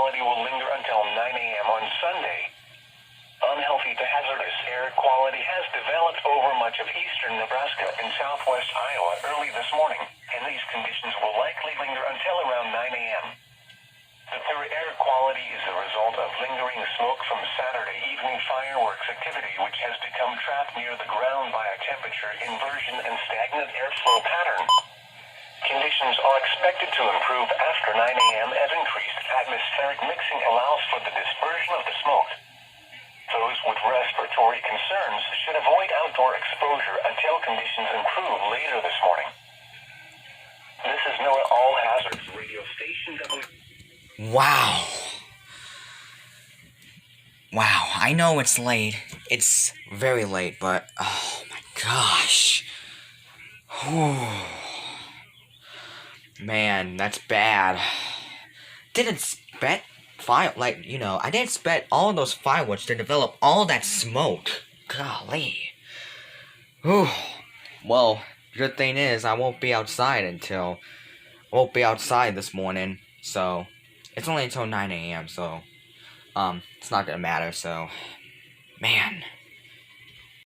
quality will linger until 9 a.m. on Sunday. Unhealthy to hazardous air quality has developed over much of eastern Nebraska and southwest Iowa early this morning, and these conditions will likely linger until around 9 a.m. The poor air quality is the result of lingering smoke from Saturday evening fireworks activity, which has become trapped near the ground by a temperature inversion and stagnant airflow pattern. Conditions are expected to improve after 9 a.m. as increased atmospheric mixing allows for the dispersion of the smoke. Those with respiratory concerns should avoid outdoor exposure until conditions improve later this morning. This is NOAA All Hazards Radio Station Wow. Wow, I know it's late. It's very late, but oh my gosh. Whew. Man, that's bad. Didn't expect I didn't expect all those fireworks to develop all that smoke. Golly. Whew. Well, good thing is I won't be outside this morning, so it's only until 9 a.m., so it's not gonna matter, so man.